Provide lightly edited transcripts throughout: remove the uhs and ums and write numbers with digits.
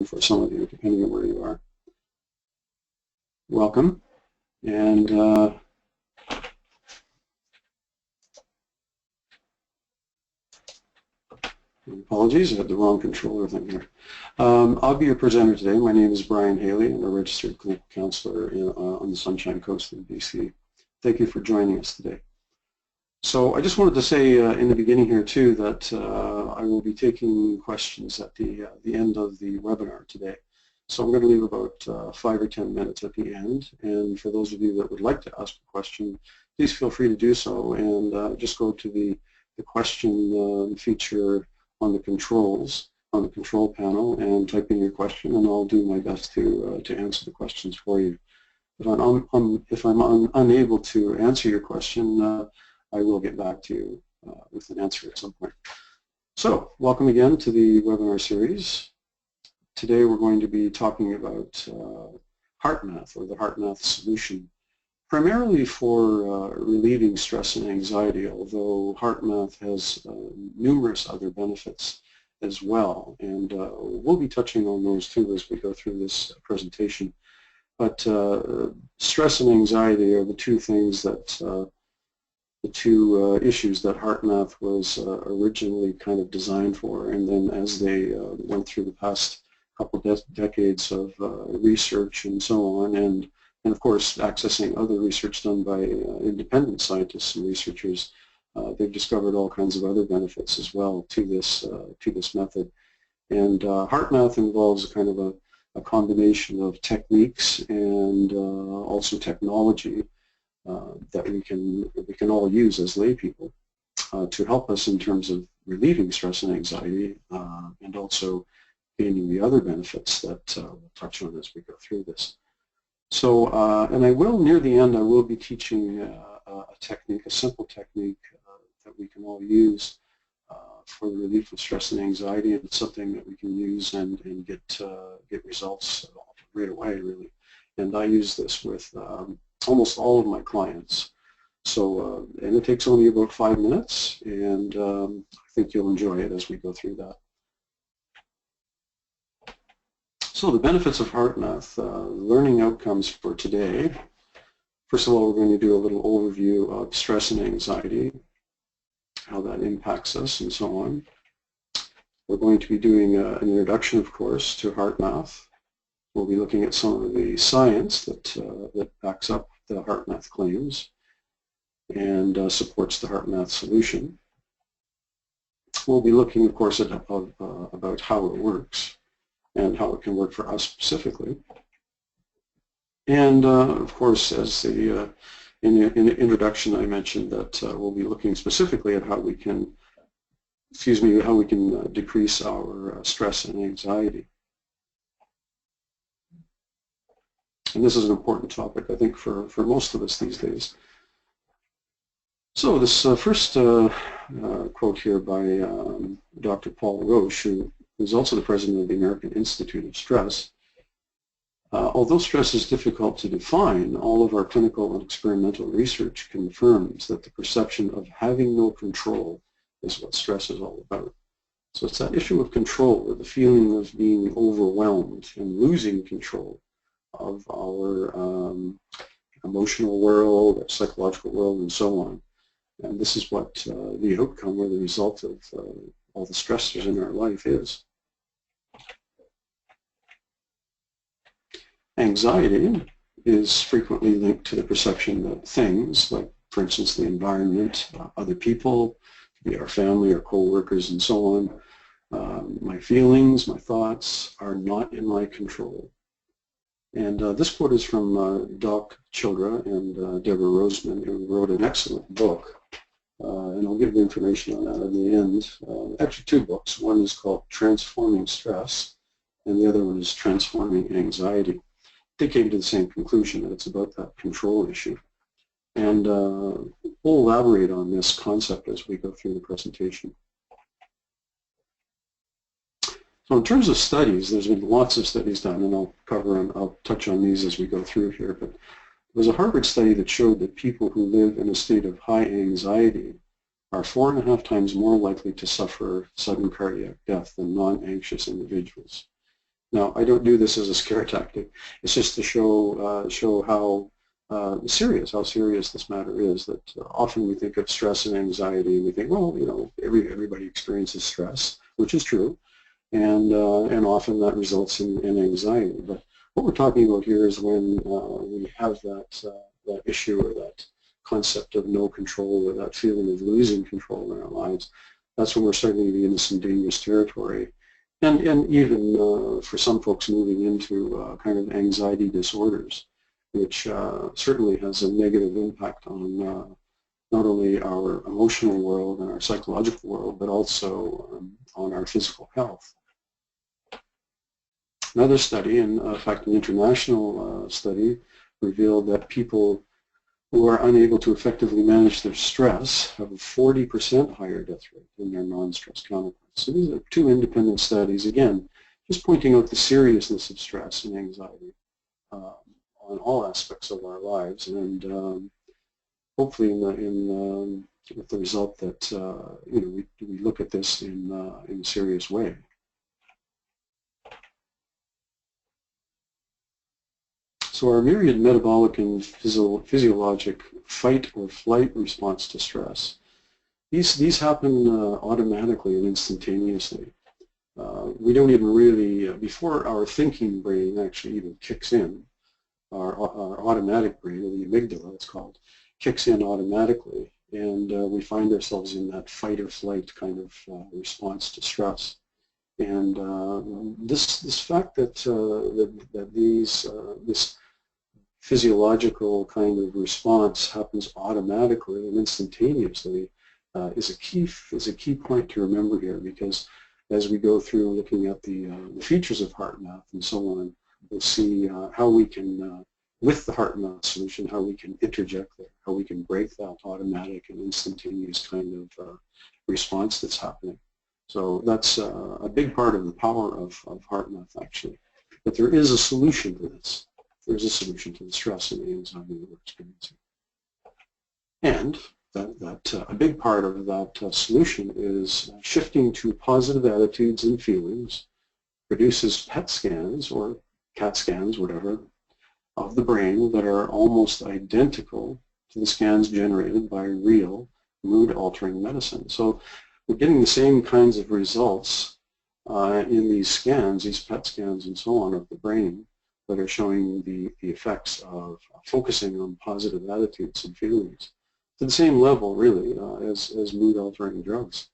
for some of you, depending on where you are. Welcome, and apologies, I had the wrong controller thing here. I'll be your presenter today. My name is Brian Haley. I'm a registered clinical counselor on the Sunshine Coast in BC. Thank you for joining us today. So I just wanted to say in the beginning here too that I will be taking questions at the end of the webinar today. So I'm going to leave about 5 or 10 minutes at the end, and for those of you that would like to ask a question, please feel free to do so, and just go to the question feature on the controls, on the control panel, and type in your question, and I'll do my best to answer the questions for you. If I'm unable to answer your question, I will get back to you with an answer at some point. So, welcome again to the webinar series. Today we're going to be talking about HeartMath, or the HeartMath Solution, primarily for relieving stress and anxiety, although HeartMath has numerous other benefits as well, and we'll be touching on those too as we go through this presentation. But stress and anxiety are the two things that the two issues that HeartMath was originally kind of designed for, and then as they went through the past couple decades of research and so on, and of course accessing other research done by independent scientists and researchers, they've discovered all kinds of other benefits as well to this method. And HeartMath involves a kind of a combination of techniques and also technology that we can all use as lay people to help us in terms of relieving stress and anxiety, and also gaining the other benefits that we'll touch on as we go through this. So, and I will, near the end, I will be teaching a technique, a simple technique that we can all use for the relief of stress and anxiety, and it's something that we can use and get results right away, really. And I use this with almost all of my clients. So, and it takes only about 5 minutes, and I think you'll enjoy it as we go through that. So the benefits of HeartMath, learning outcomes for today. First of all, we're going to do a little overview of stress and anxiety, how that impacts us, and so on. We're going to be doing an introduction, of course, to HeartMath. We'll be looking at some of the science that backs up the HeartMath claims and supports the HeartMath solution. We'll be looking, of course, at about how it works and how it can work for us specifically. And of course, as in the introduction, I mentioned that we'll be looking specifically at how we can, decrease our stress and anxiety. And this is an important topic, I think, for most of us these days. So this first quote here by Dr. Paul Roche, who is also the president of the American Institute of Stress. Although stress is difficult to define, all of our clinical and experimental research confirms that the perception of having no control is what stress is all about. So it's that issue of control, or the feeling of being overwhelmed and losing control of our emotional world, our psychological world, and so on. And this is what the outcome or the result of all the stressors in our life is. Anxiety is frequently linked to the perception that things, like, for instance, the environment, other people, be our family, our co-workers, and so on, my feelings, my thoughts are not in my control. And this quote is from Doc Childra and Deborah Roseman, who wrote an excellent book, and I'll give the information on that at the end. Actually, 2 books. One is called Transforming Stress, and the other one is Transforming Anxiety. They came to the same conclusion, that it's about that control issue. And we'll elaborate on this concept as we go through the presentation. So in terms of studies, there's been lots of studies done, and I'll touch on these as we go through here. But there was a Harvard study that showed that people who live in a state of high anxiety are 4.5 times more likely to suffer sudden cardiac death than non-anxious individuals. Now, I don't do this as a scare tactic. It's just to show how serious this matter is. That often we think of stress and anxiety, and we think, well, you know, everybody experiences stress, which is true, and often that results in anxiety. But what we're talking about here is when we have that issue or that concept of no control or that feeling of losing control in our lives. That's when we're starting to get into some dangerous territory. And even for some folks moving into kind of anxiety disorders, which certainly has a negative impact on not only our emotional world and our psychological world, but also on our physical health. Another study, and in fact an international study, revealed that people who are unable to effectively manage their stress have a 40% higher death rate than their non-stress counterparts. So these are two independent studies, again, just pointing out the seriousness of stress and anxiety on all aspects of our lives, and hopefully with the result that you know, we look at this in a serious way. So our myriad metabolic and physiologic fight or flight response to stress, these happen automatically and instantaneously. We don't even really, before our thinking brain actually even kicks in, our automatic brain, or the amygdala it's called, kicks in automatically, and we find ourselves in that fight or flight kind of response to stress. And this fact that this physiological kind of response happens automatically and instantaneously is a key point to remember here, because as we go through looking at the features of HeartMath and so on, we'll see how we can, with the HeartMath solution, how we can interject there, how we can break that automatic and instantaneous kind of response that's happening. So that's a big part of the power of HeartMath, actually. But there is a solution to this. There's a solution to the stress and the anxiety that we're experiencing. And a big part of that solution is shifting to positive attitudes and feelings, produces PET scans or CAT scans, whatever, of the brain that are almost identical to the scans generated by real mood-altering medicine. So we're getting the same kinds of results in these scans, these PET scans and so on of the brain, that are showing the effects of focusing on positive attitudes and feelings to the same level, really, as mood-altering drugs.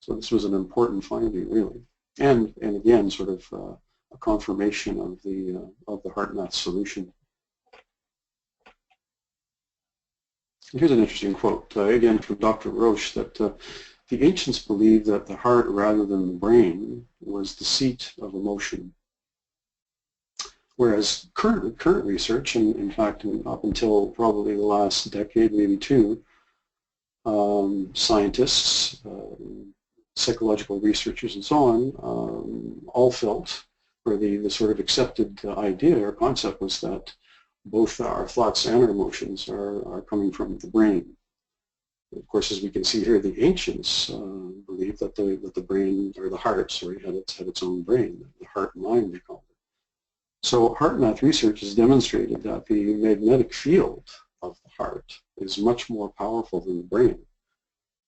So this was an important finding, really, and again, sort of a confirmation of the HeartMath solution. Here's an interesting quote, again from Dr. Roche, that the ancients believed that the heart, rather than the brain, was the seat of emotion. Whereas current research, and in fact up until probably the last decade, maybe two, scientists, psychological researchers and so on, all felt, or the sort of accepted idea or concept was that both our thoughts and our emotions are coming from the brain. Of course, as we can see here, the ancients believed that the brain, or the heart, sorry, had its own brain, the heart and mind, they called it. So HeartMath research has demonstrated that the magnetic field of the heart is much more powerful than the brain.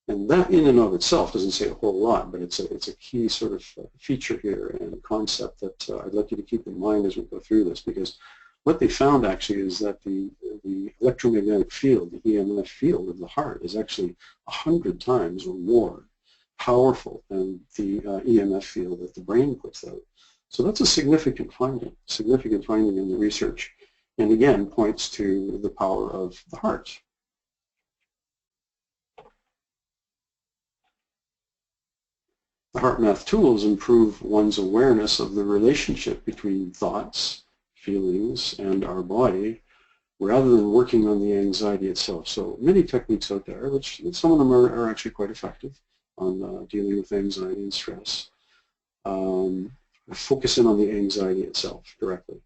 And that in and of itself doesn't say a whole lot, but it's a key sort of feature here and a concept that I'd like you to keep in mind as we go through this, because what they found actually is that the electromagnetic field, the EMF field of the heart, is actually 100 times or more powerful than the EMF field that the brain puts out. So that's a significant finding in the research, and again points to the power of the heart. The HeartMath tools improve one's awareness of the relationship between thoughts, feelings, and our body, rather than working on the anxiety itself. So many techniques out there, which some of them are actually quite effective on dealing with anxiety and stress. Focus in on the anxiety itself directly,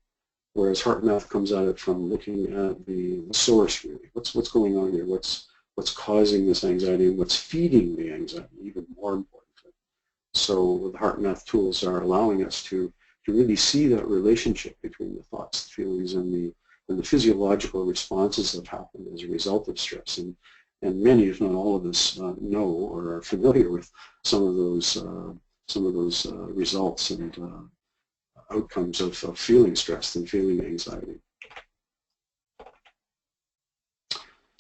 whereas HeartMath comes at it from looking at the source, really. What's going on here? What's causing this anxiety, and what's feeding the anxiety, even more importantly. So the HeartMath tools are allowing us to to really see that relationship between the thoughts, the feelings, and the physiological responses that happen as a result of stress. And many, if not all of us, know or are familiar with some of those results and outcomes of feeling stressed and feeling anxiety.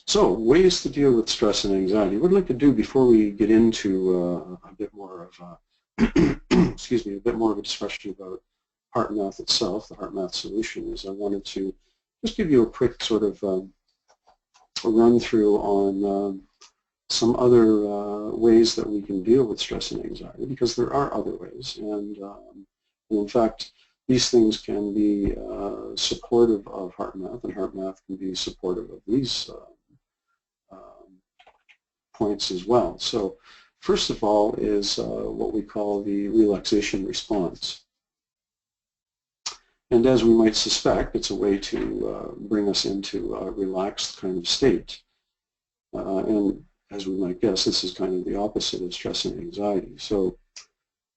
So, ways to deal with stress and anxiety. What I'd like to do before we get into a bit more of excuse me, a bit more of a discussion about HeartMath itself, the HeartMath Solution, is I wanted to just give you a quick sort of a run through on some other ways that we can deal with stress and anxiety, because there are other ways, and in fact, these things can be supportive of HeartMath, and HeartMath can be supportive of these points as well. So first of all is what we call the relaxation response. And as we might suspect, it's a way to bring us into a relaxed kind of state. And as we might guess, this is kind of the opposite of stress and anxiety. So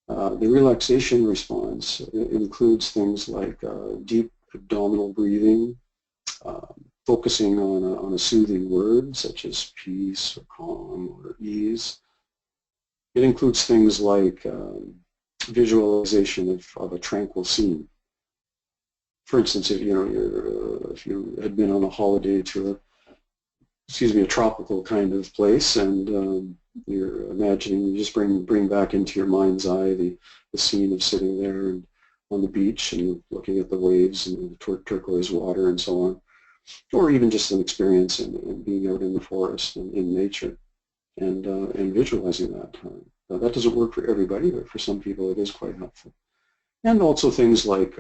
the relaxation response includes things like deep abdominal breathing, focusing on a soothing word such as peace or calm or ease. It includes things like visualization of a tranquil scene. For instance, if you had been on a holiday to a tropical kind of place, and you're imagining, you just bring back into your mind's eye the scene of sitting there and on the beach and looking at the waves and the turquoise water and so on, or even just an experience in being out in the forest and in nature, and visualizing that. Now, that doesn't work for everybody, but for some people it is quite helpful. And also things like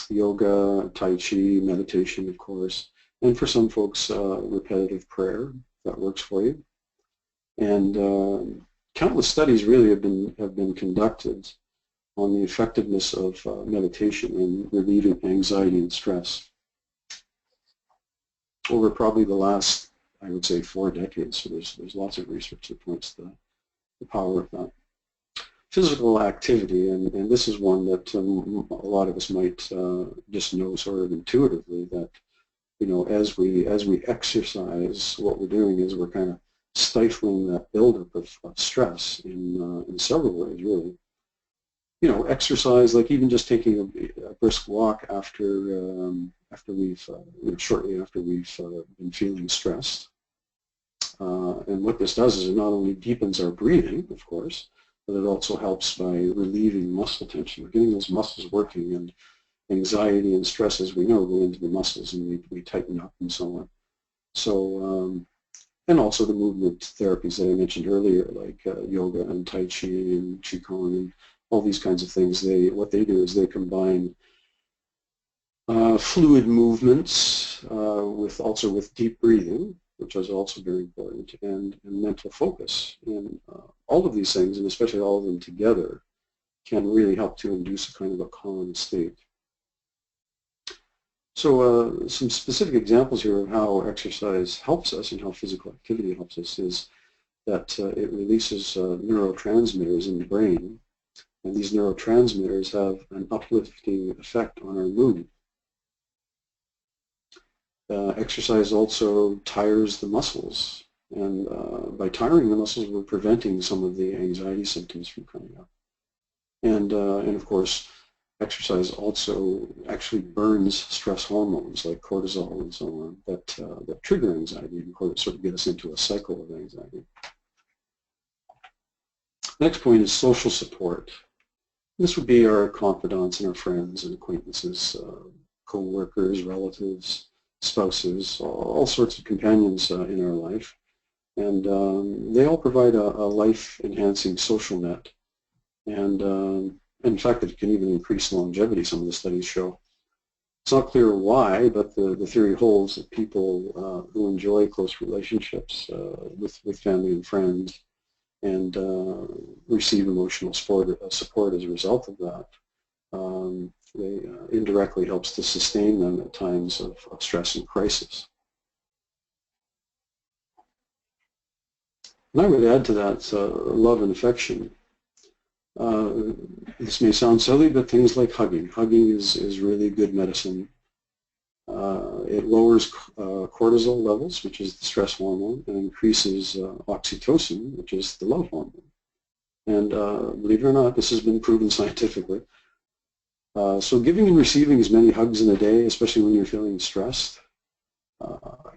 yoga, tai chi, meditation, of course, and for some folks, repetitive prayer, if that works for you. And countless studies really have been conducted on the effectiveness of meditation in relieving anxiety and stress over probably the last, I would say, 4 decades. So there's lots of research that points to the power of that. Physical activity, and this is one that a lot of us might just know sort of intuitively, that as we exercise, what we're doing is we're kind of stifling that buildup of stress in several ways, really. Exercise, like even just taking a brisk walk after we've shortly after we've been feeling stressed. And what this does is it not only deepens our breathing, of course, but it also helps by relieving muscle tension. We're getting those muscles working, and anxiety and stress, as we know, go into the muscles, and we tighten up and so on. So, and also the movement therapies that I mentioned earlier, like yoga and tai chi and qigong and all these kinds of things. What they do is they combine fluid movements with deep breathing, which is also very important, and mental focus. And all of these things, and especially all of them together, can really help to induce a kind of a calm state. So some specific examples here of how exercise helps us and how physical activity helps us is that it releases neurotransmitters in the brain, and these neurotransmitters have an uplifting effect on our mood. Exercise also tires the muscles, and by tiring the muscles, we're preventing some of the anxiety symptoms from coming up. And of course, exercise also actually burns stress hormones like cortisol and so on that trigger anxiety and sort of get us into a cycle of anxiety. Next point is social support. This would be our confidants and our friends and acquaintances, co-workers, relatives, spouses, all sorts of companions in our life. And they all provide a life-enhancing social net. And in fact, it can even increase longevity, some of the studies show. It's not clear why, but the theory holds that people who enjoy close relationships with family and friends and receive emotional support as a result of that, they indirectly helps to sustain them at times of stress and crisis. And I would add to that love and affection. This may sound silly, but things like hugging. Hugging is really good medicine. It lowers cortisol levels, which is the stress hormone, and increases oxytocin, which is the love hormone. And believe it or not, this has been proven scientifically. So giving and receiving as many hugs in a day, especially when you're feeling stressed,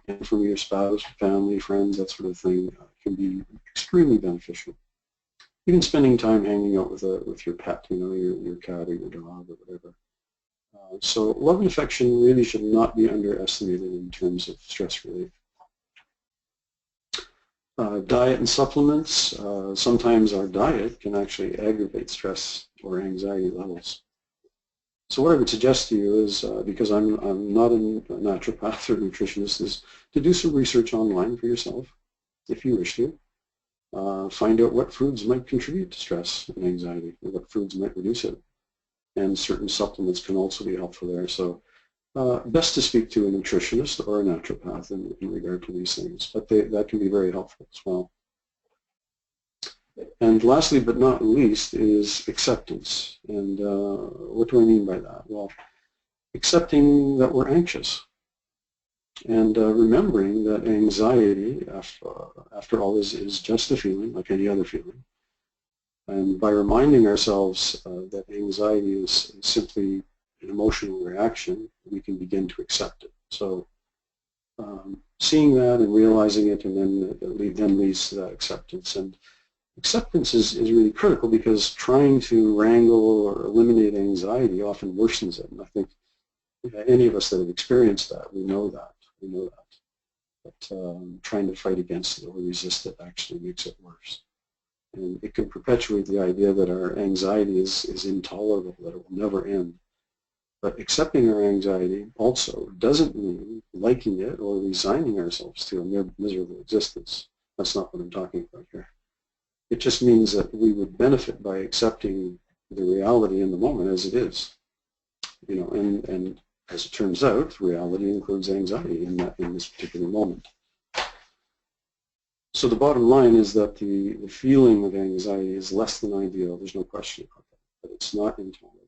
and from your spouse, family, friends, that sort of thing, can be extremely beneficial. Even spending time hanging out with your pet, you know, your cat or your dog or whatever. So love and affection really should not be underestimated in terms of stress relief. Diet and supplements. Sometimes our diet can actually aggravate stress or anxiety levels. So what I would suggest to you is, because I'm not a naturopath or nutritionist, is to do some research online for yourself, if you wish to. Find out what foods might contribute to stress and anxiety, or what foods might reduce it. And certain supplements can also be helpful there. So best to speak to a nutritionist or a naturopath in regard to these things, but that can be very helpful as well. And lastly, but not least, is acceptance. And what do I mean by that? Well, accepting that we're anxious and remembering that anxiety, after all, is just a feeling, like any other feeling. And by reminding ourselves that anxiety is simply an emotional reaction, we can begin to accept it. So seeing that and realizing it, and then leads to that acceptance. And acceptance is really critical, because trying to wrangle or eliminate anxiety often worsens it. And I think any of us that have experienced that, we know that. But trying to fight against it or resist it actually makes it worse. And it can perpetuate the idea that our anxiety is intolerable, that it will never end. But accepting our anxiety also doesn't mean liking it or resigning ourselves to a miserable existence. That's not what I'm talking about here. It just means that we would benefit by accepting the reality in the moment as it is. You know, and as it turns out, reality includes anxiety in this particular moment. So the bottom line is that the feeling of anxiety is less than ideal. There's no question about that. But it's not intolerable.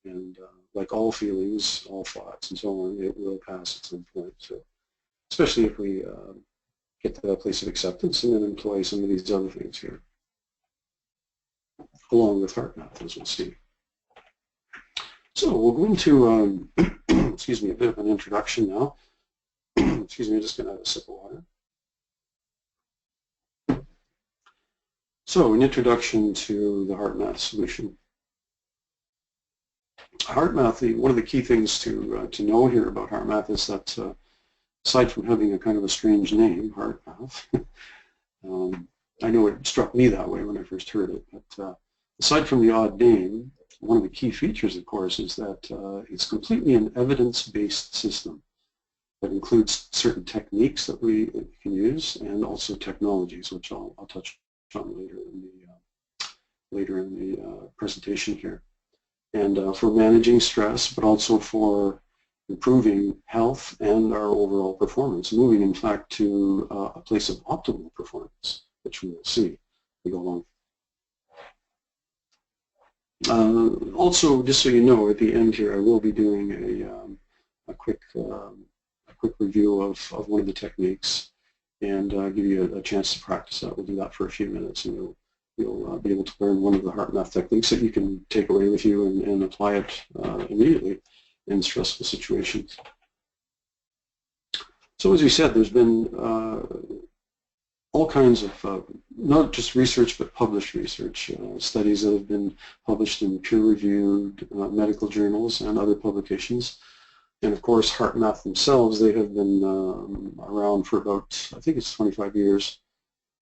And like all feelings, all thoughts, and so on, it will pass at some point. So especially if we get to that place of acceptance and then employ some of these other things here, along with HeartMath, as we'll see. So we'll go into, excuse me, a bit of an introduction now. Excuse me, I'm just going to have a sip of water. So an introduction to the HeartMath solution. HeartMath, one of the key things to know here about HeartMath is that aside from having a kind of a strange name, HeartMath, I know it struck me that way when I first heard it, but aside from the odd name, one of the key features, of course, is that it's completely an evidence-based system that includes certain techniques that we can use, and also technologies, which I'll touch on later in the presentation here. And for managing stress, but also for improving health and our overall performance, moving, in fact, to a place of optimal performance, which we will see as we go along. Also, just so you know, at the end here, I will be doing a quick review of one of the techniques, and give you a chance to practice that. We'll do that for a few minutes, and you'll be able to learn one of the HeartMath techniques that you can take away with you and apply it immediately in stressful situations. So as we said, there's been all kinds of, not just research, but published research, studies that have been published in peer-reviewed medical journals and other publications. And of course, HeartMath themselves, they have been around for about, I think it's 25 years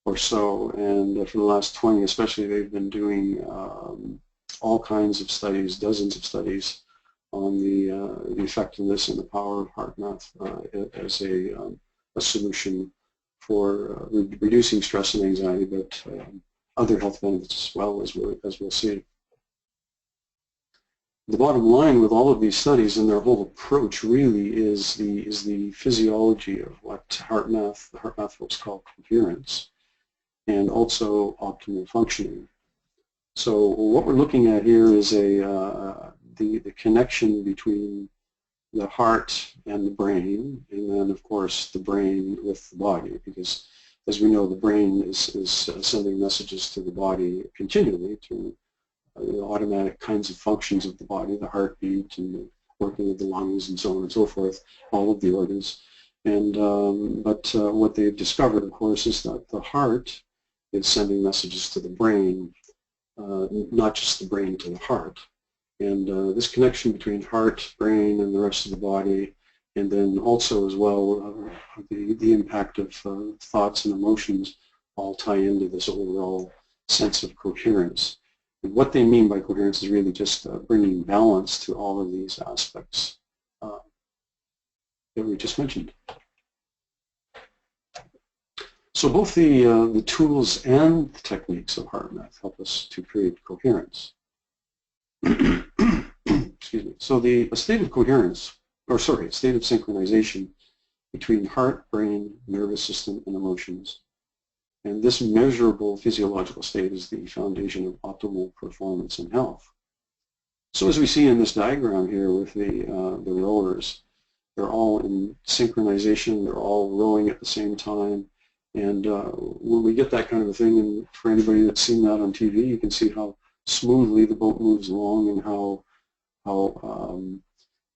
or so, and for the last 20 especially, they've been doing all kinds of studies, dozens of studies, on the effectiveness and the power of HeartMath as a solution for reducing stress and anxiety, but other health benefits as well, as we'll see. The bottom line with all of these studies and their whole approach really is the physiology of what the HeartMath folks call coherence, and also optimal functioning. So what we're looking at here is the connection between the heart and the brain, and then of course the brain with the body, because as we know, the brain is sending messages to the body continually through the automatic kinds of functions of the body, the heartbeat and the working of the lungs and so on and so forth, all of the organs. And what they've discovered, of course, is that the heart is sending messages to the brain, not just the brain to the heart. And this connection between heart, brain, and the rest of the body, and then also as well the impact of thoughts and emotions all tie into this overall sense of coherence. And what they mean by coherence is really just bringing balance to all of these aspects that we just mentioned. So both the tools and the techniques of HeartMath help us to create coherence. Excuse me. So a state of coherence, or sorry, a state of synchronization between heart, brain, nervous system, and emotions. And this measurable physiological state is the foundation of optimal performance and health. So as we see in this diagram here with the rowers, they're all in synchronization, they're all rowing at the same time. And when we get that kind of a thing, and for anybody that's seen that on TV, you can see how smoothly the boat moves along and how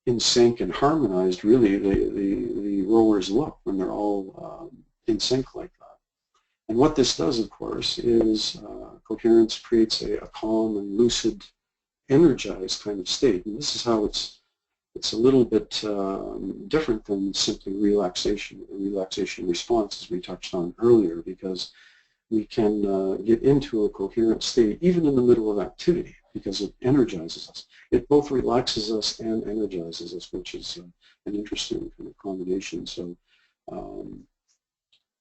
in sync and harmonized really the rowers look when they're all in sync like that. And what this does, of course, is coherence creates a calm and lucid, energized kind of state. And this is how it's a little bit different than simply relaxation, a relaxation response, as we touched on earlier, because we can get into a coherent state even in the middle of activity because it energizes us. It both relaxes us and energizes us, which is an interesting kind of combination. So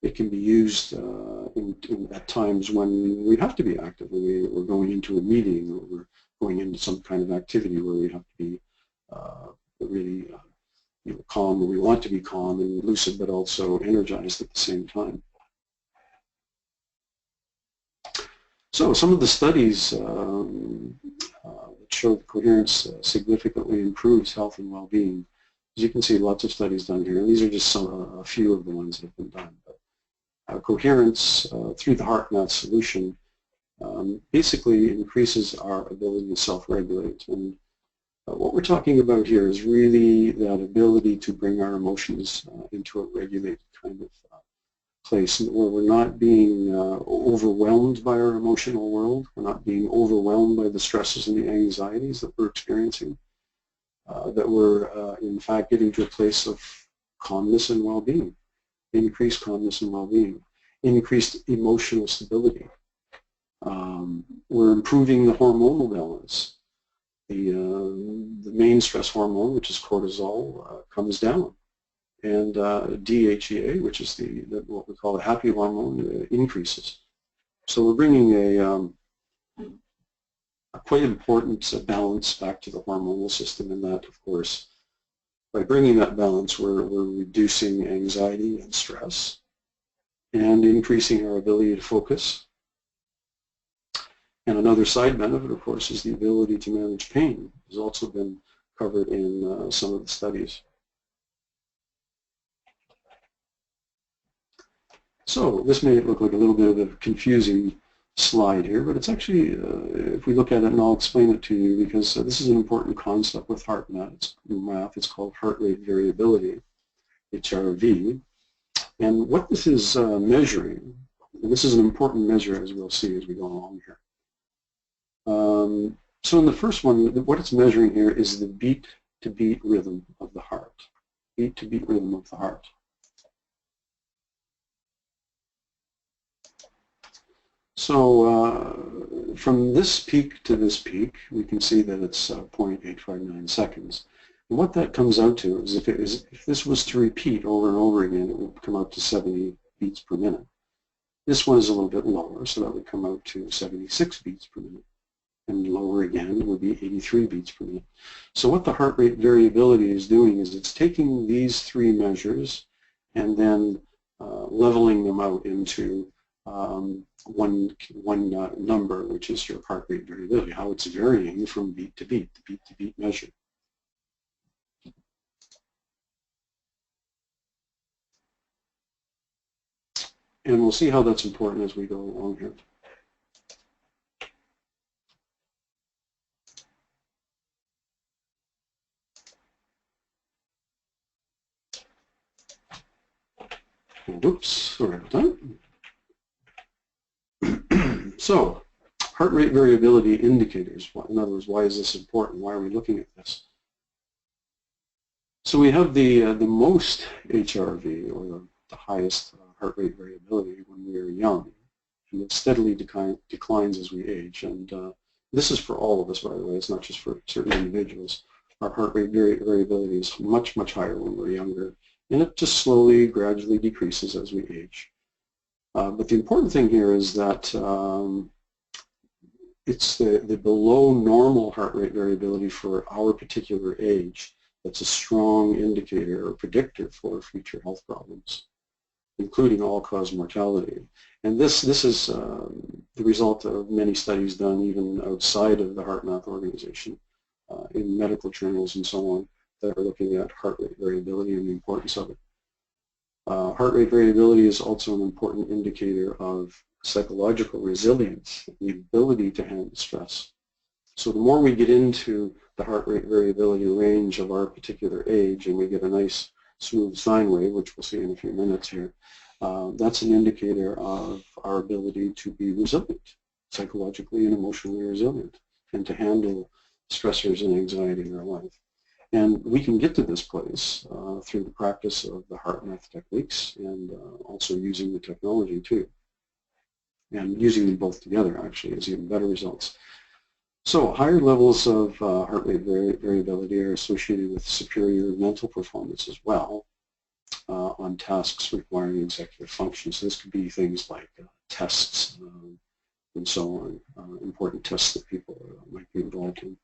it can be used at times when we have to be active, when we're going into a meeting or we're going into some kind of activity where we have to be really calm, or we want to be calm and lucid, but also energized at the same time. So some of the studies show that coherence significantly improves health and well-being. As you can see, lots of studies done here. These are just a few of the ones that have been done. But coherence through the HeartMath Solution basically increases our ability to self-regulate. And what we're talking about here is really that ability to bring our emotions into a regulated kind of place where we're not being overwhelmed by our emotional world, we're not being overwhelmed by the stresses and the anxieties that we're experiencing, that we're in fact getting to a place of calmness and well-being, increased calmness and well-being, increased emotional stability. We're improving the hormonal balance. The main stress hormone, which is cortisol, comes down. And DHEA, which is what we call the happy hormone, increases. So we're bringing a quite important balance back to the hormonal system, in that, of course, by bringing that balance, we're reducing anxiety and stress and increasing our ability to focus. And another side benefit, of course, is the ability to manage pain. Has also been covered in some of the studies. So this may look like a little bit of a confusing slide here, but it's actually, if we look at it, and I'll explain it to you, because this is an important concept with HeartMath. It's called heart rate variability, HRV. And what this is measuring, and this is an important measure, as we'll see as we go along here. So in the first one, what it's measuring here is the beat-to-beat rhythm of the heart. Beat-to-beat rhythm of the heart. So from this peak to this peak, we can see that it's 0.859 seconds. And what that comes out to is if this was to repeat over and over again, it would come out to 70 beats per minute. This one is a little bit lower, so that would come out to 76 beats per minute. And lower again would be 83 beats per minute. So what the heart rate variability is doing is it's taking these three measures and then leveling them out into number, which is your heart rate variability, how it's varying from beat to beat, the beat-to-beat measure. And we'll see how that's important as we go along here. Oops, sorry about that. So, heart rate variability indicators. In other words, why is this important? Why are we looking at this? So we have the most HRV, or the highest heart rate variability when we are young, and it steadily declines as we age. And this is for all of us, by the way. It's not just for certain individuals. Our heart rate variability is much, much higher when we're younger, and it just slowly, gradually decreases as we age. But the important thing here is that it's the below normal heart rate variability for our particular age that's a strong indicator or predictor for future health problems, including all-cause mortality. And this is the result of many studies done even outside of the HeartMath organization, in medical journals and so on, that are looking at heart rate variability and the importance of it. Heart rate variability is also an important indicator of psychological resilience, the ability to handle stress. So the more we get into the heart rate variability range of our particular age, and we get a nice smooth sine wave, which we'll see in a few minutes here, that's an indicator of our ability to be resilient, psychologically and emotionally resilient, and to handle stressors and anxiety in our life. And we can get to this place through the practice of the HeartMath techniques and also using the technology too. And using them both together actually is even better results. So higher levels of heart rate variability are associated with superior mental performance as well on tasks requiring executive function. So this could be things like tests and so on, important tests that people might be involved in.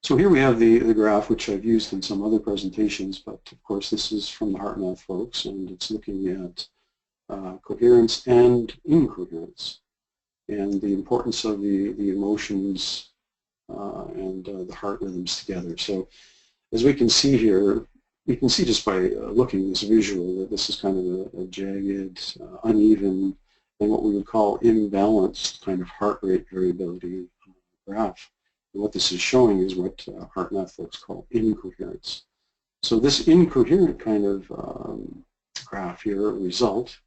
So here we have the graph, which I've used in some other presentations, but of course this is from the HeartMath folks, and it's looking at coherence and incoherence, and the importance of the emotions and the heart rhythms together. So as we can see here, you can see just by looking at this visual that this is kind of a jagged, uneven, and what we would call imbalanced kind of heart rate variability graph. And what this is showing is what HeartMath folks call incoherence. So this incoherent kind of graph here, result,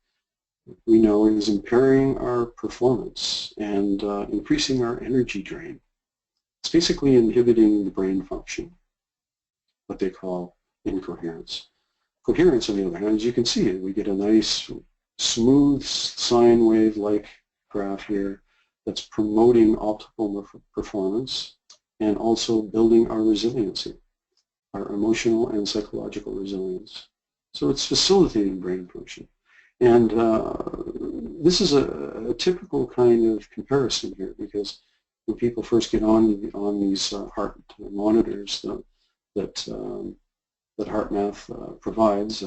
we know is impairing our performance and increasing our energy drain. It's basically inhibiting the brain function, what they call incoherence. Coherence, on the other hand, as you can see, we get a nice smooth sine wave-like graph here that's promoting optimal performance and also building our resiliency, our emotional and psychological resilience. So it's facilitating brain function. And this is a typical kind of comparison here, because when people first get on these heart monitors that HeartMath provides,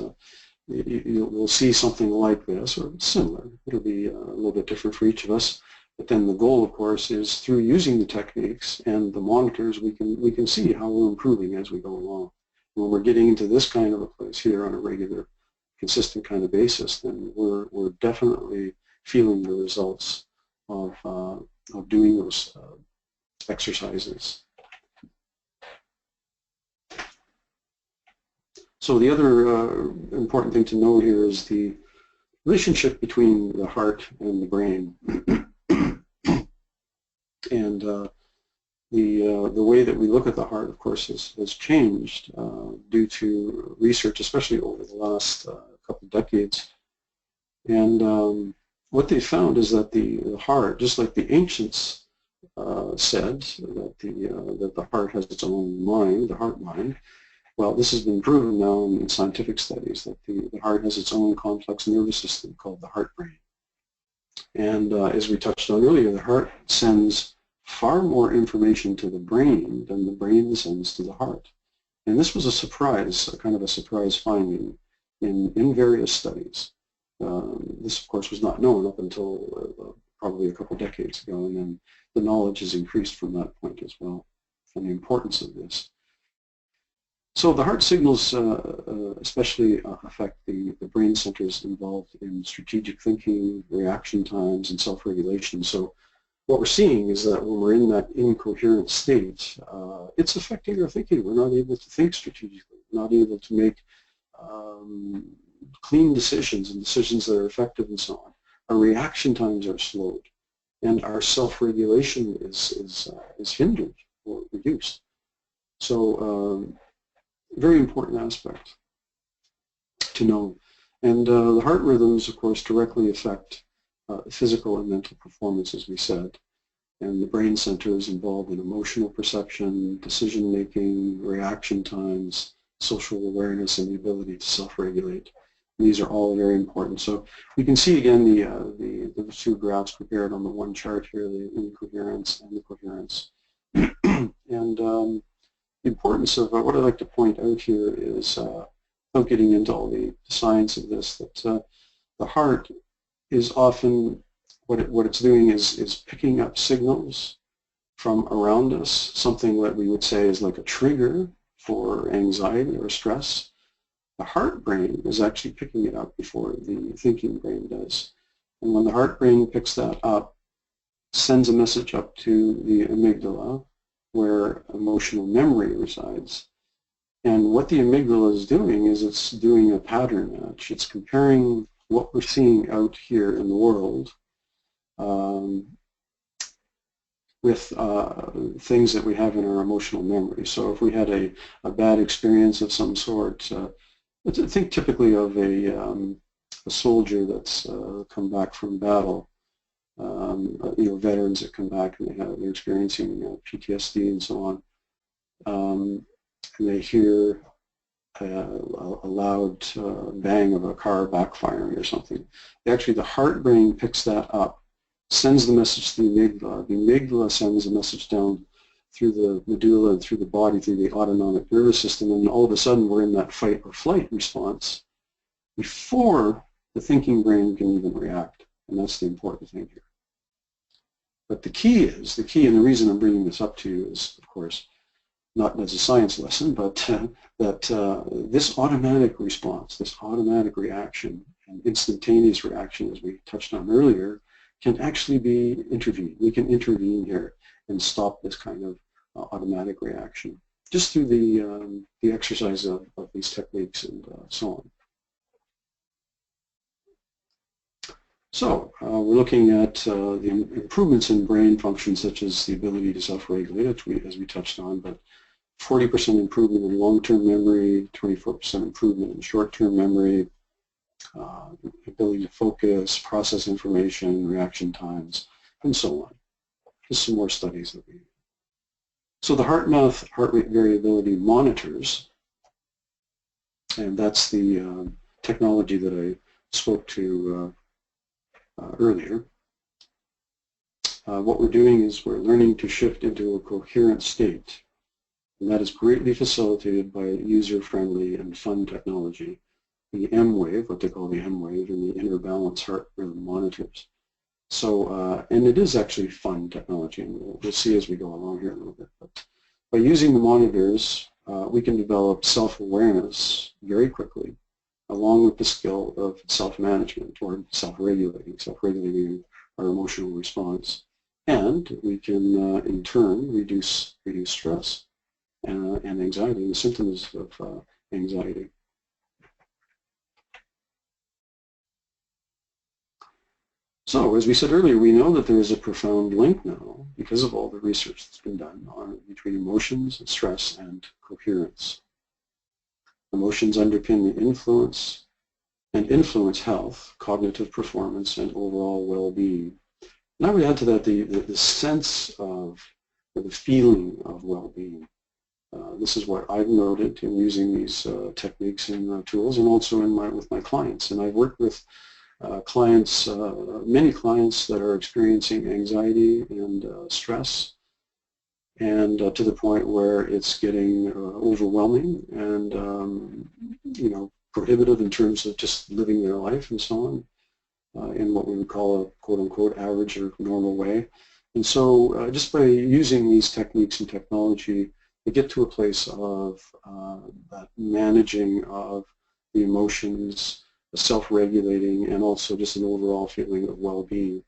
you'll see something like this or similar. It'll be a little bit different for each of us. But then the goal, of course, is through using the techniques and the monitors, we can see how we're improving as we go along. When we're getting into this kind of a place here on a regular, consistent kind of basis, then we're definitely feeling the results of doing those exercises. So the other important thing to know here is the relationship between the heart and the brain. And the way that we look at the heart, of course, has changed due to research, especially over the last couple of decades. And what they found is that the heart, just like the ancients said, that the heart has its own mind, the heart mind. Well, this has been proven now in scientific studies that the heart has its own complex nervous system called the heart brain. And as we touched on earlier, the heart sends far more information to the brain than the brain sends to the heart. And this was a surprise, a kind of a surprise finding in various studies. This, of course, was not known up until probably a couple decades ago, and then the knowledge has increased from that point as well, and the importance of this. So the heart signals especially affect the brain centers involved in strategic thinking, reaction times, and self-regulation. So what we're seeing is that when we're in that incoherent state, it's affecting our thinking. We're not able to think strategically, not able to make clean decisions and decisions that are effective and so on. Our reaction times are slowed, and our self-regulation is hindered or reduced. So very important aspect to know. And the heart rhythms, of course, directly affect physical and mental performance, as we said. And the brain centers involved in emotional perception, decision-making, reaction times, social awareness, and the ability to self-regulate. These are all very important. So we can see again the two graphs prepared on the one chart here, the incoherence and the coherence. And the importance of what I'd like to point out here is, without getting into all the science of this, that the heart is often, what it's doing is picking up signals from around us, something that we would say is like a trigger for anxiety or stress. The heart brain is actually picking it up before the thinking brain does. And when the heart brain picks that up, sends a message up to the amygdala, where emotional memory resides. And what the amygdala is doing is it's doing a pattern match. It's comparing what we're seeing out here in the world with things that we have in our emotional memory. So if we had a bad experience of some sort, think typically of a soldier that's come back from battle. Veterans that come back and they're experiencing PTSD and so on, and they hear a loud bang of a car backfiring or something. Actually, the heart brain picks that up, sends the message to the amygdala. The amygdala sends a message down through the medulla and through the body, through the autonomic nervous system, and all of a sudden we're in that fight or flight response before the thinking brain can even react, and that's the important thing here. But the key, and the reason I'm bringing this up to you is, of course, not as a science lesson, but that this automatic response, this automatic reaction, and instantaneous reaction, as we touched on earlier, can actually be intervened. We can intervene here and stop this kind of automatic reaction just through the exercise of these techniques and so on. So we're looking at the improvements in brain functions, such as the ability to self-regulate, as we touched on, but 40% improvement in long-term memory, 24% improvement in short-term memory, ability to focus, process information, reaction times, and so on. Just some more studies that we. So the HeartMath heart rate variability monitors, and that's the technology that I spoke to earlier. What we're doing is we're learning to shift into a coherent state, and that is greatly facilitated by user-friendly and fun technology, the M-Wave, what they call the M-Wave, and the inner balance heart rhythm monitors. So, and it is actually fun technology, and we'll see as we go along here a little bit. But by using the monitors, we can develop self-awareness very quickly, along with the skill of self-management or self-regulating our emotional response. And we can, in turn, reduce stress and anxiety and the symptoms of anxiety. So, as we said earlier, we know that there is a profound link now, because of all the research that's been done between emotions, stress, and coherence. Emotions underpin the influence health, cognitive performance, and overall well-being. And I would add to that the sense of, or the feeling of well-being. This is what I've noted in using these techniques and tools, and also with my clients. And I've worked with clients, many clients that are experiencing anxiety and stress, and to the point where it's getting overwhelming and prohibitive in terms of just living their life and so on, in what we would call a quote-unquote average or normal way. And so just by using these techniques and technology, we get to a place of that managing of the emotions, the self-regulating, and also just an overall feeling of well-being.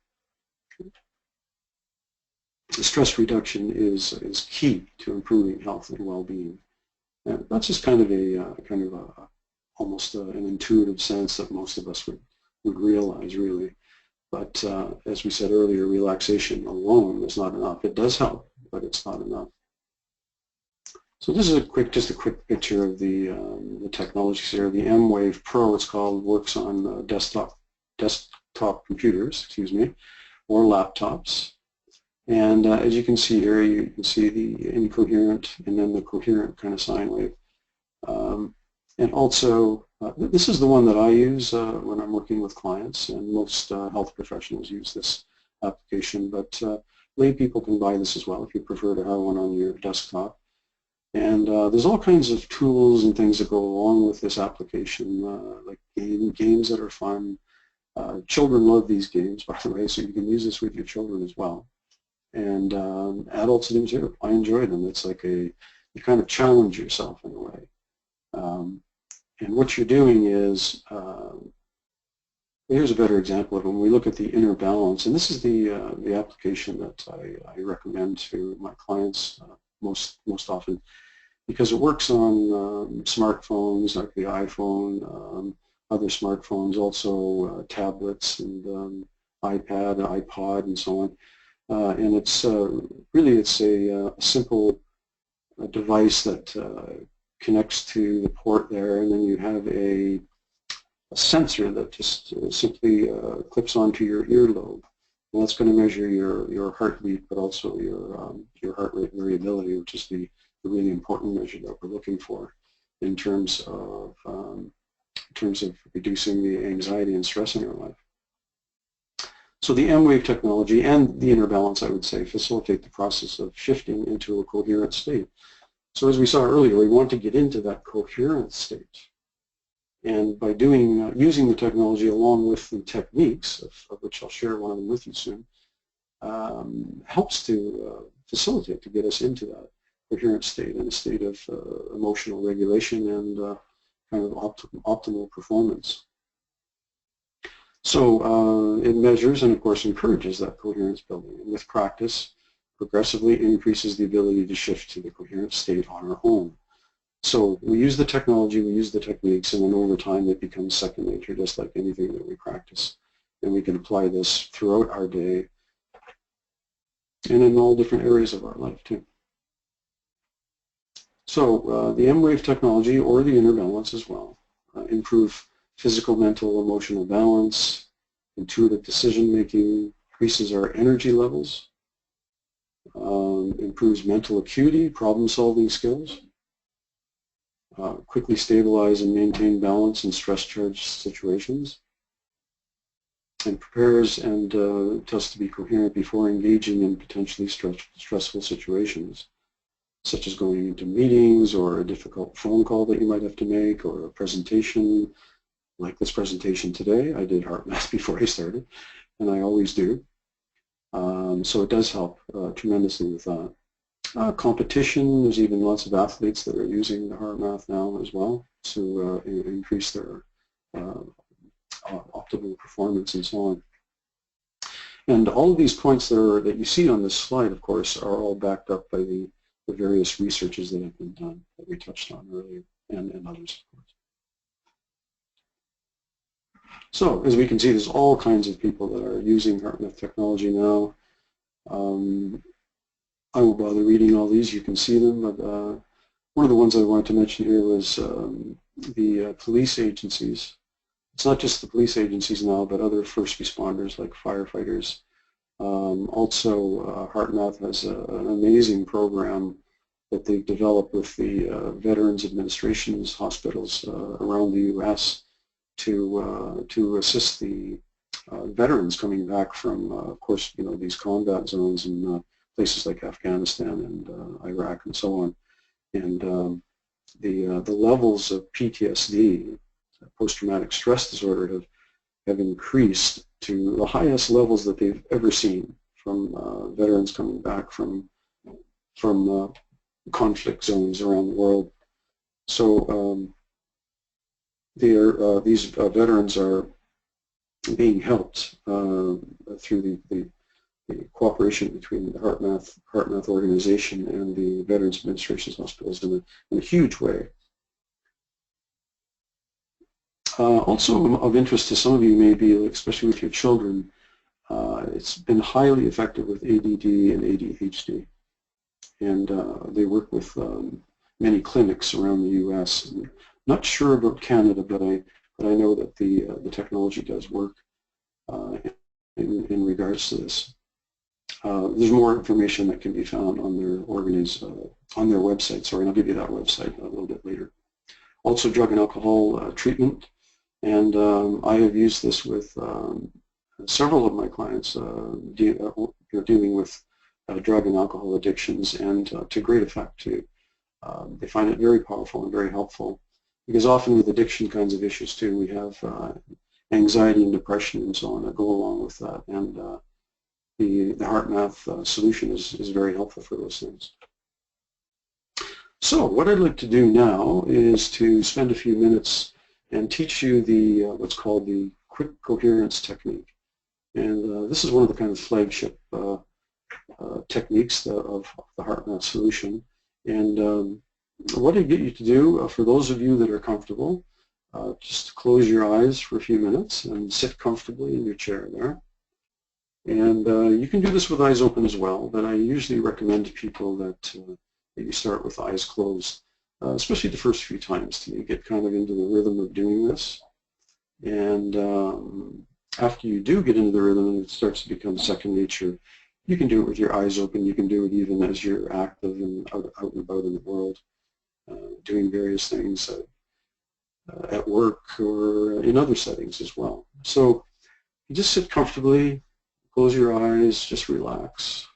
Stress reduction is key to improving health and well-being. And that's just kind of a almost an intuitive sense that most of us would realize, really. But as we said earlier, relaxation alone is not enough. It does help, but it's not enough. So this is just a quick picture of the technologies here. The M-Wave Pro, it's called, works on desktop computers, or laptops. And as you can see here, you can see the incoherent and then the coherent kind of sine wave. And also, this is the one that I use when I'm working with clients, and most health professionals use this application, but lay people can buy this as well if you prefer to have one on your desktop. And there's all kinds of tools and things that go along with this application, like games that are fun. Children love these games, by the way, so you can use this with your children as well. And adults do too. I enjoy them. It's like you kind of challenge yourself in a way. And what you're doing is, here's a better example of when we look at the inner balance, and this is the application that I recommend to my clients most often, because it works on smartphones like the iPhone, other smartphones, also tablets and iPad, iPod, and so on. And it's really a simple device that connects to the port there, and then you have a sensor that just simply clips onto your earlobe. And that's going to measure your heartbeat, but also your heart rate variability, which is the really important measure that we're looking for in terms of reducing the anxiety and stress in our life. So the M-Wave technology and the inner balance, I would say, facilitate the process of shifting into a coherent state. So as we saw earlier, we want to get into that coherent state. And by using the technology along with the techniques, of which I'll share one of them with you soon, helps to facilitate, to get us into that coherent state, in a state of emotional regulation and kind of optimal performance. So it measures and, of course, encourages that coherence building. And with practice, progressively increases the ability to shift to the coherent state on our own. So we use the technology, we use the techniques, and then over time it becomes second nature, just like anything that we practice. And we can apply this throughout our day and in all different areas of our life too. So the M-Wave technology, or the inner balance as well, improve physical, mental, emotional balance, intuitive decision making, increases our energy levels, improves mental acuity, problem solving skills, quickly stabilize and maintain balance in stress-charged situations, and prepares and us to be coherent before engaging in potentially stressful situations, such as going into meetings or a difficult phone call that you might have to make, or a presentation like this presentation today. I did HeartMath before I started, and I always do. So it does help tremendously with that. Competition, there's even lots of athletes that are using the HeartMath now as well to increase their optimal performance and so on. And all of these points that you see on this slide, of course, are all backed up by the various researches that have been done that we touched on earlier, and others, of course. So as we can see, there's all kinds of people that are using HeartMath technology now. I won't bother reading all these, you can see them, but one of the ones I wanted to mention here was the police agencies. It's not just the police agencies now, but other first responders like firefighters. Also, HeartMath has an amazing program that they've developed with the Veterans Administration's hospitals around the U.S. to assist the veterans coming back from, of course, these combat zones in places like Afghanistan and Iraq and so on. And the levels of PTSD post-traumatic stress disorder have increased to the highest levels that they've ever seen from veterans coming back from conflict zones around the world. So these veterans are being helped through the cooperation between the HeartMath organization and the Veterans Administration's hospitals in a huge way. Also of interest to some of you may be, especially with your children, it's been highly effective with ADD and ADHD. And they work with many clinics around the U.S. I'm not sure about Canada, but I know that the technology does work in regards to this. There's more information that can be found on their website. Sorry, and I'll give you that website a little bit later. Also, drug and alcohol treatment, and I have used this with several of my clients dealing with drug and alcohol addictions, and to great effect too. They find it very powerful and very helpful, because often with addiction kinds of issues too, we have anxiety and depression and so on that go along with that, and the HeartMath solution is very helpful for those things. So what I'd like to do now is to spend a few minutes and teach you the what's called the quick coherence technique, and this is one of the kind of flagship techniques of the HeartMath solution. And what I get you to do, for those of you that are comfortable, just close your eyes for a few minutes and sit comfortably in your chair there. And you can do this with eyes open as well, but I usually recommend to people that you start with eyes closed, especially the first few times, till you get kind of into the rhythm of doing this. And after you do get into the rhythm and it starts to become second nature, you can do it with your eyes open. You can do it even as you're active and out and about in the world, doing various things at work or in other settings as well. So you just sit comfortably, close your eyes, just relax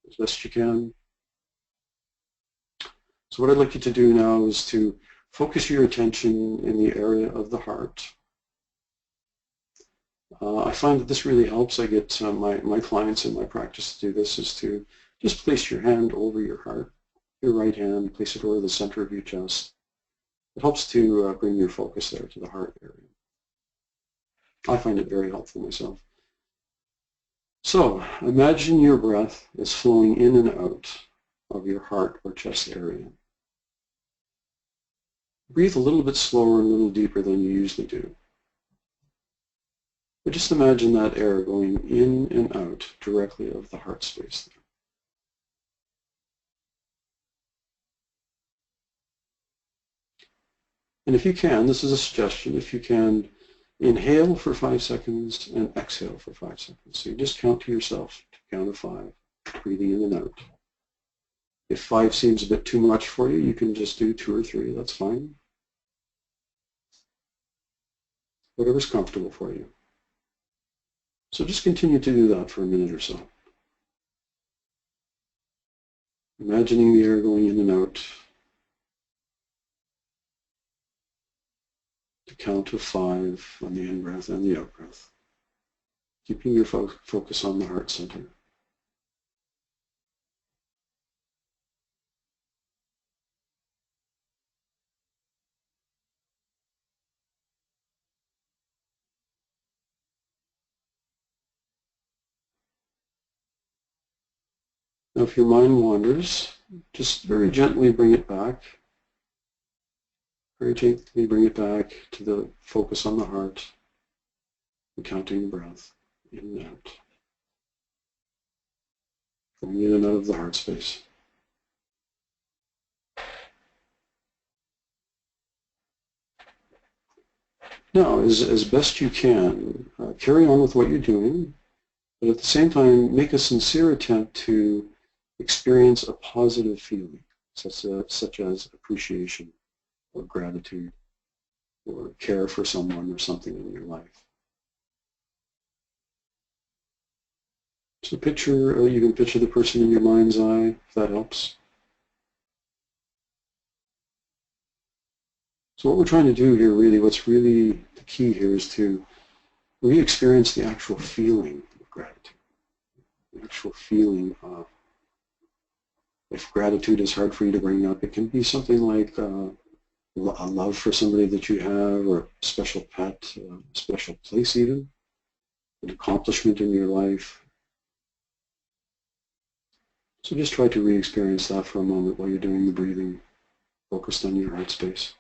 as best you can. So what I'd like you to do now is to focus your attention in the area of the heart. I find that this really helps. I get my clients in my practice to do this, is to just place your hand over your heart, your right hand, place it over the center of your chest. It helps to bring your focus there to the heart area. I find it very helpful myself. So imagine your breath is flowing in and out of your heart or chest area. Breathe a little bit slower and a little deeper than you usually do. But just imagine that air going in and out directly of the heart space there. And if you can, this is a suggestion, if you can, inhale for 5 seconds and exhale for 5 seconds. So you just count to yourself, to count of 5, breathing in and out. If 5 seems a bit too much for you, you can just do 2 or 3, that's fine. Whatever's comfortable for you. So just continue to do that for a minute or so. Imagining the air going in and out. To count of 5 on the in-breath and the out-breath. Keeping your focus on the heart center. Now if your mind wanders, just very gently bring it back. Very gently bring it back to the focus on the heart and counting the breath in and out. Going in and out of the heart space. Now, as best you can, carry on with what you're doing, but at the same time, make a sincere attempt to experience a positive feeling, such as appreciation, or gratitude, or care for someone or something in your life. So picture, you can picture the person in your mind's eye, if that helps. So what we're trying to do here, really, what's really the key here is to re-experience the actual feeling of gratitude, the actual feeling of, if gratitude is hard for you to bring up, it can be something like a love for somebody that you have, or a special pet, a special place even, an accomplishment in your life. So just try to re-experience that for a moment while you're doing the breathing, focused on your heart space.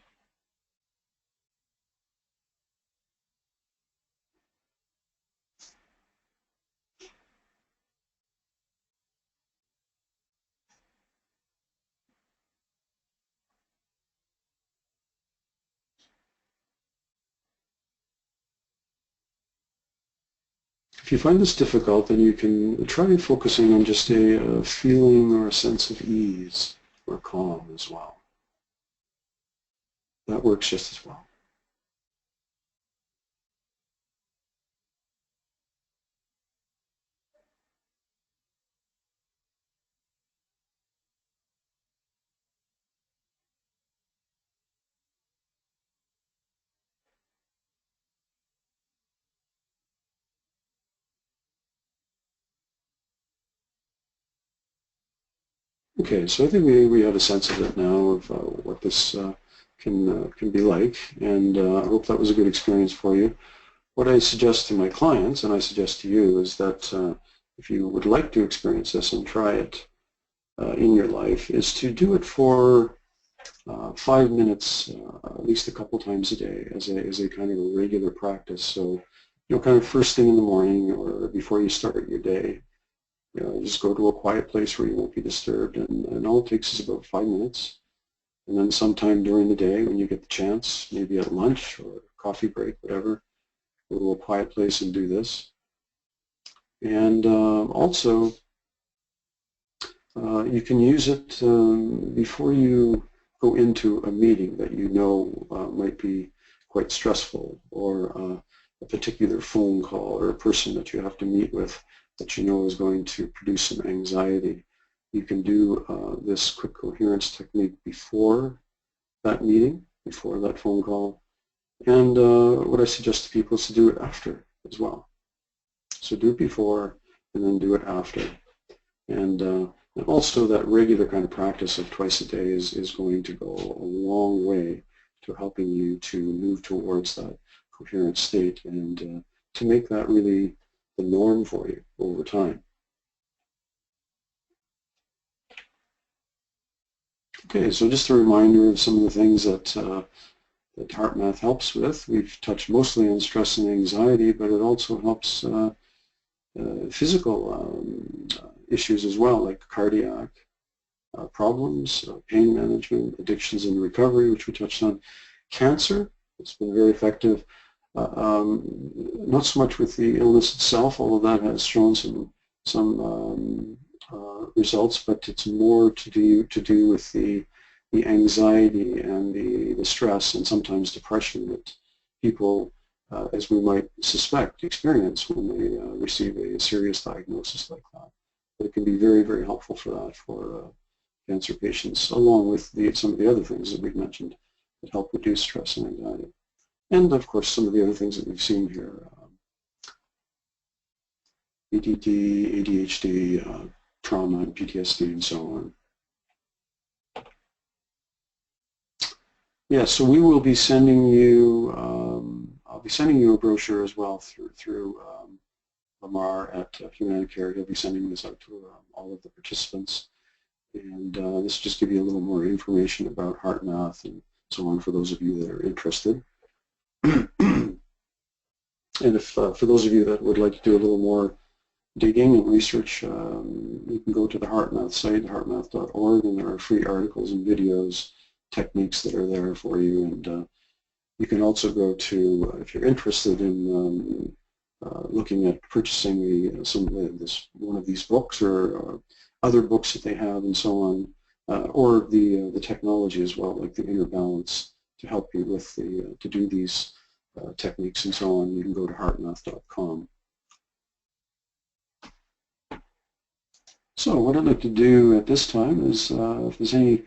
If you find this difficult, then you can try focusing on just a feeling or a sense of ease or calm as well. That works just as well. Okay, so I think we have a sense of it now, of what this can be like, and I hope that was a good experience for you. What I suggest to my clients, and I suggest to you, is that if you would like to experience this and try it in your life, is to do it for 5 minutes, at least a couple times a day, as a kind of a regular practice. So, kind of first thing in the morning or before you start your day. Just go to a quiet place where you won't be disturbed, and all it takes is about 5 minutes. And then sometime during the day when you get the chance, maybe at lunch or coffee break, whatever, go to a quiet place and do this. And also, you can use it before you go into a meeting that you know might be quite stressful, or a particular phone call, or a person that you have to meet with that you know is going to produce some anxiety. You can do this quick coherence technique before that meeting, before that phone call. And what I suggest to people is to do it after as well. So do it before and then do it after. And also that regular kind of practice of twice a day is going to go a long way to helping you to move towards that coherent state, and to make that really the norm for you over time. Okay, so just a reminder of some of the things that HeartMath helps with. We've touched mostly on stress and anxiety, but it also helps physical issues as well, like cardiac problems, pain management, addictions and recovery, which we touched on. Cancer, it's been very effective. Not so much with the illness itself, although that has shown some results, but it's more to do with the anxiety and the stress and sometimes depression that people, as we might suspect, experience when they receive a serious diagnosis like that. But it can be very, very helpful for that, for cancer patients, along with some of the other things that we've mentioned that help reduce stress and anxiety. And of course, some of the other things that we've seen here, ADD, ADHD, trauma, and PTSD, and so on. Yeah, so we will be sending you, I'll be sending you a brochure as well through Lamar at Humanicare. He'll be sending this out to all of the participants. And this will just give you a little more information about HeartMath and so on for those of you that are interested. And if for those of you that would like to do a little more digging and research, you can go to the HeartMath site, heartmath.org, and there are free articles and videos, techniques that are there for you. And you can also go to, if you're interested in looking at purchasing one of these books, or other books that they have and so on, or the technology as well, like the Inner Balance, to help you with to do these techniques and so on, you can go to heartmath.com. So what I'd like to do at this time is, if there's any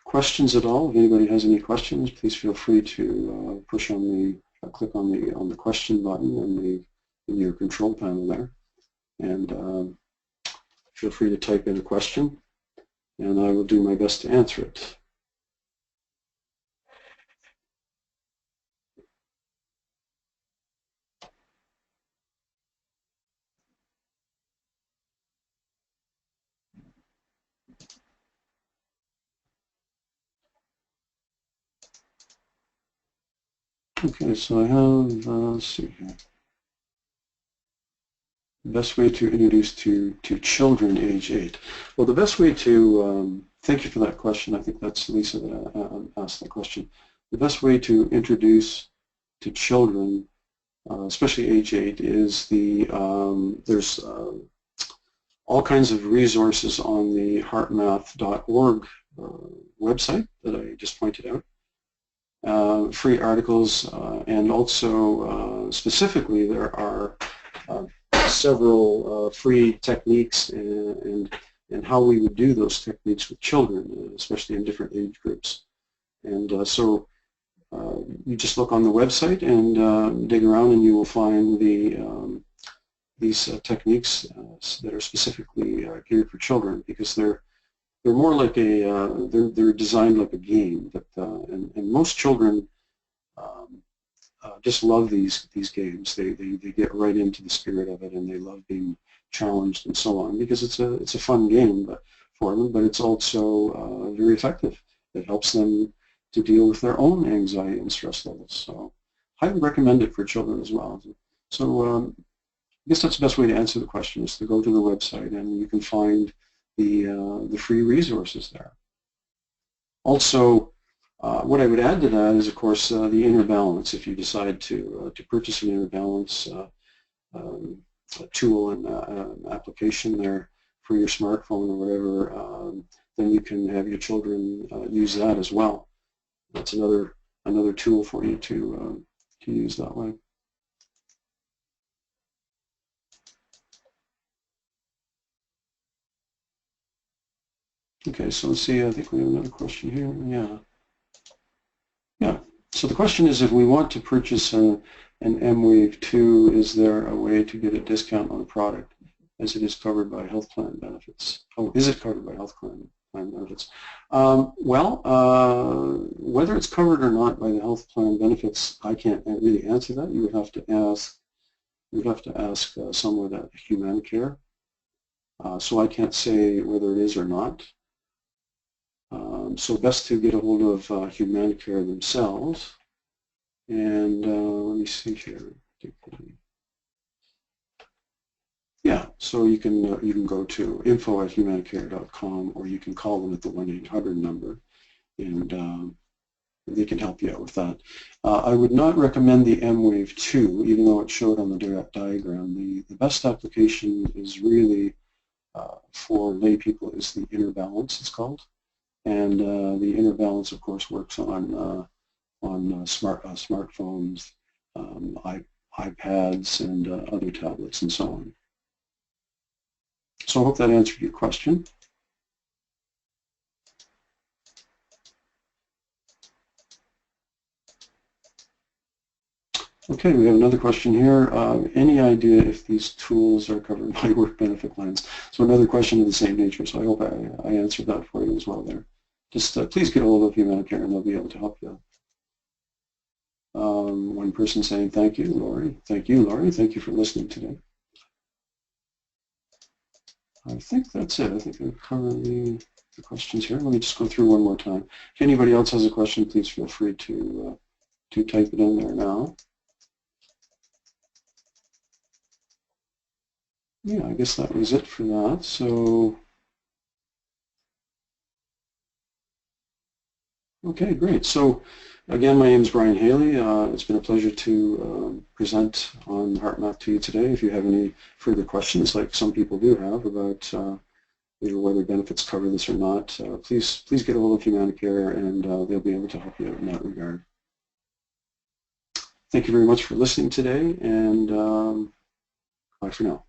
questions at all. If anybody has any questions, please feel free to push on the click on the question button in your control panel there, and feel free to type in a question, and I will do my best to answer it. Okay, so I have, let's see here. Best way to introduce to children age 8. Well, the best way to, thank you for that question. I think that's Lisa that asked that question. The best way to introduce to children, especially age 8, is there's all kinds of resources on the HeartMath.org website that I just pointed out. Free articles, and also specifically there are several free techniques and how we would do those techniques with children, especially in different age groups. And so you just look on the website and dig around, and you will find these techniques that are specifically geared for children, because they're more like they're designed like a game. And most children just love these games. They get right into the spirit of it, and they love being challenged and so on, because it's a fun game for them, but it's also very effective. It helps them to deal with their own anxiety and stress levels. So highly recommend it for children as well. So I guess that's the best way to answer the question, is to go to the website, and you can find the free resources there. Also, what I would add to that is, of course, the inner balance. If you decide to purchase an inner balance tool and application there for your smartphone or whatever, then you can have your children use that as well. That's another tool for you to use that way. Okay, so let's see, I think we have another question here. Yeah. So the question is, if we want to purchase an M-Wave 2, is there a way to get a discount on the product, as it is covered by health plan benefits? Oh, is it covered by health plan benefits? Well, whether it's covered or not by the health plan benefits, I can't really answer that. You would have to ask someone at HumanCare. So I can't say whether it is or not. So best to get a hold of HumanCare themselves. And let me see here. Yeah, so you can go to info@humancare.com, or you can call them at the 1-800 number, and they can help you out with that. I would not recommend the M-Wave 2, even though it showed on the diagram. The best application is really for lay people is the Inner Balance, it's called. And the Inner Balance, of course, works on smartphones, iPads, and other tablets, and so on. So I hope that answered your question. Okay, we have another question here. Any idea if these tools are covered by work benefit plans? So another question of the same nature, so I hope I answered that for you as well there. Just please get a hold of HumanCare, and they'll be able to help you. One person saying thank you, Lori. Thank you, Lori. Thank you for listening today. I think that's it. I think I've covered the questions here. Let me just go through one more time. If anybody else has a question, please feel free to type it in there now. Yeah, I guess that was it for that. So, okay, great. So, again, my name is Brian Haley. It's been a pleasure to present on HeartMath to you today. If you have any further questions, like some people do have, about whether benefits cover this or not, please get a hold of HumanCare, and they'll be able to help you out in that regard. Thank you very much for listening today, and bye for now.